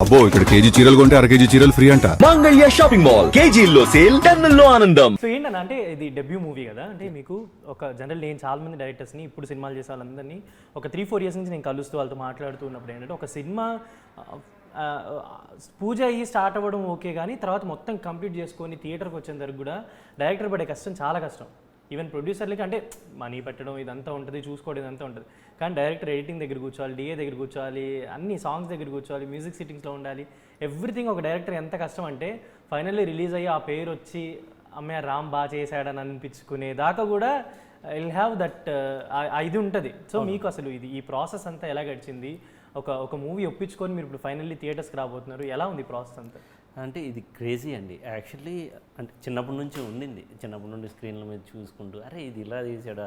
అబ్బో ఇక్కడ కేజీ చీరలు కొంటే అర కేజీ చీరలు ఫ్రీ అంట. మంగళ్య షాపింగ్ మాల్, కేజీల్లో సేల్, టన్నుల్లో ఆనందం. సో ఏంటన్నా అంటే ఇది డెబ్యూ మూవీ కదా, అంటే మీకు ఒక జనరల్ నేను చాలా మంది డైరెక్టర్స్ని ఇప్పుడు సినిమాలు చేసే వాళ్ళందరినీ ఒక 3-4 ఇయర్స్ నుంచి నేను కలుస్తూ వాళ్ళతో మాట్లాడుతూ ఉన్నప్పుడు ఏంటంటే ఒక సినిమా పూజ అయ్యి స్టార్ట్ అవ్వడం ఓకే, కానీ తర్వాత మొత్తం కంప్లీట్ చేసుకొని థియేటర్కి వచ్చేంత వరకు కూడా డైరెక్టర్ పడే కష్టం చాలా కష్టం. ఈవెన్ ప్రొడ్యూసర్లకి అంటే మనీ పెట్టడం ఇదంతా ఉంటుంది, చూసుకోవడం ఇదంతా ఉంటుంది, కానీ డైరెక్టర్ ఎడిటింగ్ దగ్గర కూర్చోవాలి, డిఏ దగ్గర కూర్చోవాలి, అన్ని సాంగ్స్ దగ్గర కూర్చోవాలి, మ్యూజిక్ సిట్టింగ్స్లో ఉండాలి, ఎవ్రీథింగ్. ఒక డైరెక్టర్ ఎంత కష్టం అంటే ఫైనల్లీ రిలీజ్ అయ్యి ఆ పేరు వచ్చి అమ్మాయి రామ్ బాగా చేశాడని అనిపించుకునే దాకా కూడా విల్ హ్యావ్ దట్ ఇది ఉంటుంది. సో మీకు అసలు ఈ ప్రాసెస్ అంతా ఎలా గడిచింది? ఒక మూవీ ఒప్పించుకొని మీరు ఇప్పుడు ఫైనల్లీ థియేటర్స్కి రాబోతున్నారు, ఎలా ఉంది ప్రాసెస్ అంతా? అంటే ఇది క్రేజీ అండి యాక్చువల్లీ. అంటే చిన్నప్పటి నుంచి ఉండింది, చిన్నప్పటి నుండి స్క్రీన్ల మీద చూసుకుంటూ అరే ఇది ఇలా తీసాడు.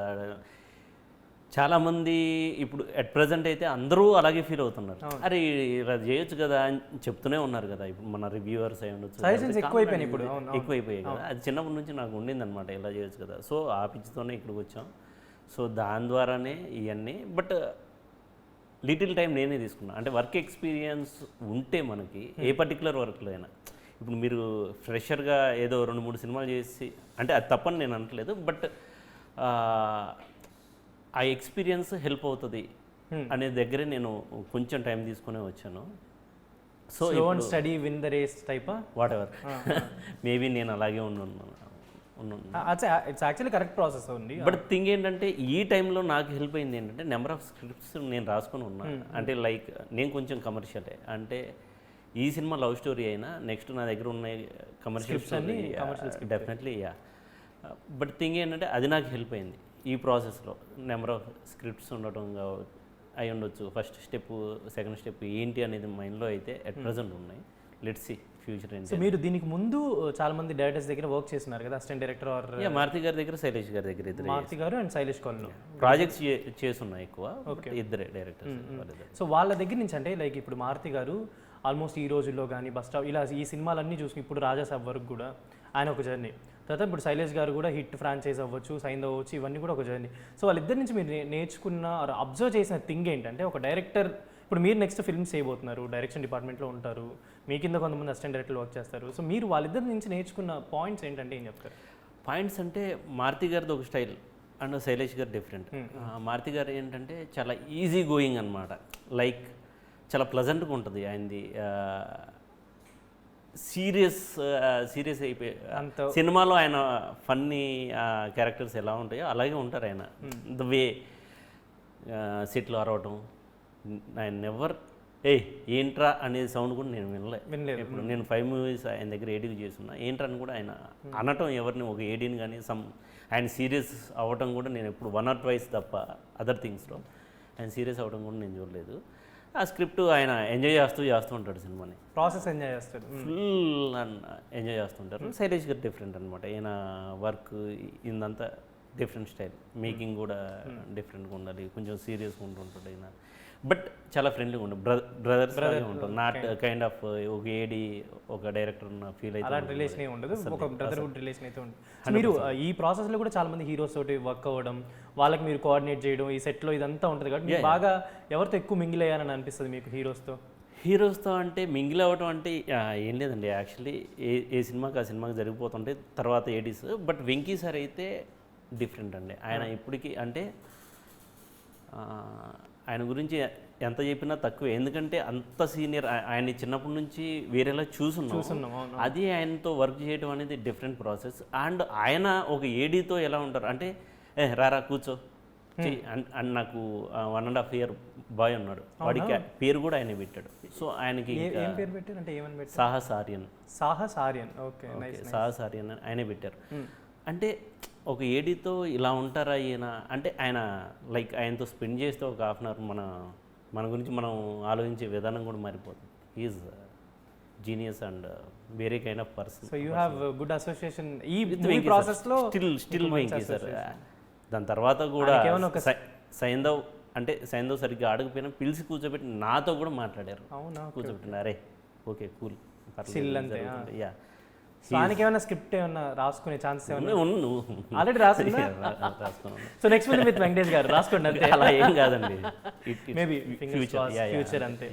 చాలామంది ఇప్పుడు అట్ ప్రజెంట్ అయితే అందరూ అలాగే ఫీల్ అవుతున్నారు, అరే ఇలా చేయొచ్చు కదా అని చెప్తూనే ఉన్నారు కదా. ఇప్పుడు మన రివ్యూవర్స్ అయి ఉండొచ్చు, ఎక్కువైపోయాయి కదా. అది చిన్నప్పటి నుంచి నాకు ఉండింది అనమాట, ఇలా చేయొచ్చు కదా. సో ఆ పిచ్చితోనే ఇక్కడికి వచ్చాం. సో దాని ద్వారానే ఇవన్నీ. బట్ లిటిల్ టైం నేనే తీసుకున్నాను. అంటే వర్క్ ఎక్స్పీరియన్స్ ఉంటే మనకి ఏ పర్టికులర్ వర్క్లో అయినా, ఇప్పుడు మీరు ఫ్రెషర్గా ఏదో 2-3 సినిమాలు చేసి అంటే అది తప్పని నేను అనట్లేదు, బట్ ఆ ఎక్స్పీరియన్స్ హెల్ప్ అవుతుంది అనే దగ్గరే నేను కొంచెం టైం తీసుకునే వచ్చాను. So steady win the race type whatever maybe నేను అలాగే ఉన్నాను. ఇట్స్ యాక్చువల్లీ కరెక్ట్ ప్రాసెస్ ఉంది. బట్ థింగ్ ఏంటంటే ఈ టైంలో నాకు హెల్ప్ అయింది ఏంటంటే నెంబర్ ఆఫ్ స్క్రిప్ట్స్ నేను రాసుకొని ఉన్నాను. అంటే లైక్ నేను కొంచెం కమర్షియలే, అంటే ఈ సినిమా లవ్ స్టోరీ అయినా నెక్స్ట్ నా దగ్గర ఉన్న commercial story definitely yeah. But thing ఏంటంటే అది నాకు హెల్ప్ అయింది ఈ ప్రాసెస్లో. నెంబర్ ఆఫ్ స్క్రిప్ట్స్ ఉండటం అయి ఉండొచ్చు. ఫస్ట్ స్టెప్, సెకండ్ స్టెప్ ఏంటి అనేది మైండ్లో అయితే అట్ ప్రజెంట్ ఉన్నాయి. లెట్స్ సీ ఫ్యూచర్ ఏంటి. సో మీరు దీనికి ముందు చాలా మంది డైరెక్టర్స్ దగ్గర వర్క్ చేస్తున్నారు కదా, అసిస్టెంట్ డైరెక్టర్ ఆర్ మారుతి గారి దగ్గర, శైలేష్ గారి దగ్గర, ఇద్దరు మారుతి గారు అండ్ శైలేష్ కాలనీ ప్రాజెక్ట్స్ చేస్తున్నాయి ఎక్కువ. ఇద్దరే డైరెక్టర్స్. సో వాళ్ళ దగ్గర నుంచి అంటే లైక్ ఇప్పుడు మారుతి గారు ఆల్మోస్ట్ ఈ రోజుల్లో కానీ బస్ స్టాప్ ఇలా ఈ సినిమాలన్నీ చూసుకుని ఇప్పుడు రాజాసాబ్ వరకు కూడా ఆయన ఒక జర్నీ. తర్వాత ఇప్పుడు శైలేష్ గారు కూడా హిట్ ఫ్రాంచైజ్ అవ్వచ్చు, సైందవ్ అవ్వచ్చు, ఇవన్నీ కూడా ఒక జర్నీ. సో వాళ్ళిద్దరి నుంచి మీరు నేర్చుకున్న అబ్జర్వ్ చేసిన థింగ్ ఏంటంటే, ఒక డైరెక్టర్ ఇప్పుడు మీరు నెక్స్ట్ ఫిల్మ్స్ చేయబోతున్నారు, డైరెక్షన్ డిపార్ట్మెంట్లో ఉంటారు, మీ కింద కొంతమంది అసిస్టెంట్ డైరెక్టర్లు వర్క్ చేస్తారు. సో మీరు వాళ్ళిద్దరి నుంచి నేర్చుకున్న పాయింట్స్ ఏంటంటే ఏం చెప్తారు? పాయింట్స్ అంటే మారుతి గారిది ఒక స్టైల్ అండ్ శైలేష్ గారు డిఫరెంట్. మారుతి గారు ఏంటంటే చాలా ఈజీ గోయింగ్ అనమాట, లైక్ చాలా ప్లజెంట్గా ఉంటుంది ఆయనది. సీరియస్ అయిపోయి సినిమాలో ఆయన ఫన్నీ క్యారెక్టర్స్ ఎలా ఉంటాయో అలాగే ఉంటారు ఆయన. ద వే సెట్లు అరవటం, ఆయన నెవర్ ఏంట్రా అనే సౌండ్ కూడా నేను వినలేదు. ఇప్పుడు నేను 5 మూవీస్ ఆయన దగ్గర ఏడీకి చేస్తున్నా, ఏంట్రా అని కూడా ఆయన అనటం ఎవరిని, ఒక ఏడీని కానీ ఆయన సీరియస్ అవ్వటం కూడా నేను ఎప్పుడు 1 or 2 తప్ప అదర్ థింగ్స్లో ఆయన సీరియస్ అవ్వడం కూడా నేను చూడలేదు. ఆ స్క్రిప్ట్ ఆయన ఎంజాయ్ చేస్తూ ఉంటాడు, సినిమాని ప్రాసెస్ ఎంజాయ్ చేస్తాడు, ఫుల్ ఎంజాయ్ చేస్తుంటారు. శైలేష్ గారు డిఫరెంట్ అనమాట, ఈయన వర్క్ ఇదంతా డిఫరెంట్ స్టైల్, మేకింగ్ కూడా డిఫరెంట్గా ఉండాలి, కొంచెం సీరియస్గా ఉంటుంటాడు ఆయన. బట్ చాలా ఫ్రెండ్లీగా ఉంటుంది, బ్రదర్స్ ఉంటుంది, నాట్ కైండ్ ఆఫ్ ఒక ఏడి ఒక డైరెక్టర్ ఉన్న ఫీల్ అయితే అలాంటి రిలేషన్ ఉండదు, ఒక బ్రదర్హుడ్ రిలేషన్ అయితే ఉంటుంది. మీరు ఈ ప్రాసెస్లో కూడా చాలా మంది హీరోస్ తోటి వర్క్ అవ్వడం, వాళ్ళకి మీరు కోఆర్డినేట్ చేయడం, ఈ సెట్లో ఇదంతా ఉంటుంది కాబట్టి మీరు బాగా ఎవరితో ఎక్కువ మింగిల్ అయ్యారని అనిపిస్తుంది మీకు హీరోస్తో? అంటే మింగిల్ అవ్వడం అంటే ఏం లేదండి, యాక్చువల్లీ ఏ సినిమాకి ఆ సినిమాకి జరిగిపోతుంటే తర్వాత ఏడీస్. బట్ వెంకీ సార్ అయితే డిఫరెంట్ అండి. ఆయన ఇప్పటికీ అంటే ఆయన గురించి ఎంత చెప్పినా తక్కువే, ఎందుకంటే అంత సీనియర్. ఆయన చిన్నప్పటి నుంచి వేరేలా చూసున్నాం. అది ఆయనతో వర్క్ చేయడం అనేది డిఫరెంట్ ప్రాసెస్. అండ్ ఆయన ఒక ఏడీతో ఎలా ఉంటారు అంటే రారా కూర్చో అండ్ నాకు 1.5 year బాయ్ ఉన్నాడు, వాడికి పేరు కూడా ఆయన పెట్టాడు. సో ఆయనకి సాహస్ ఆర్యన్ ఆయనే పెట్టారు. అంటే ఒక ఏడీతో ఇలా ఉంటారా ఈయన అంటే, ఆయన లైక్ ఆయనతో స్పెండ్ చేస్తే ఒక 1/2 hour మన గురించి మనం ఆలోచించే విధానం కూడా మారిపోతుంది. ఈజ్ జీనియస్ అండ్ వేరే kind of person. So you have good association ఈ ప్రాసెస్లో. Still Venky sir. దాని తర్వాత కూడా సైందవ్ సరిగ్గా అడగపోయినా పిలిచి కూర్చోబెట్టి నాతో కూడా మాట్లాడారు, కూర్చోబెట్టిన అరే ఓకే కూల్ యా. దానికి ఏమైనా స్క్రిప్ట్ ఏమైనా రాసుకునే ఛాన్సెస్ ఏమైనా ఆల్రెడీ రాసుకున్నా? So next film with Venkatesh garu రాసుకోండి అంతే. అలా ఏం కాదండి, మేబీ ఫ్యూచర్ అంతే.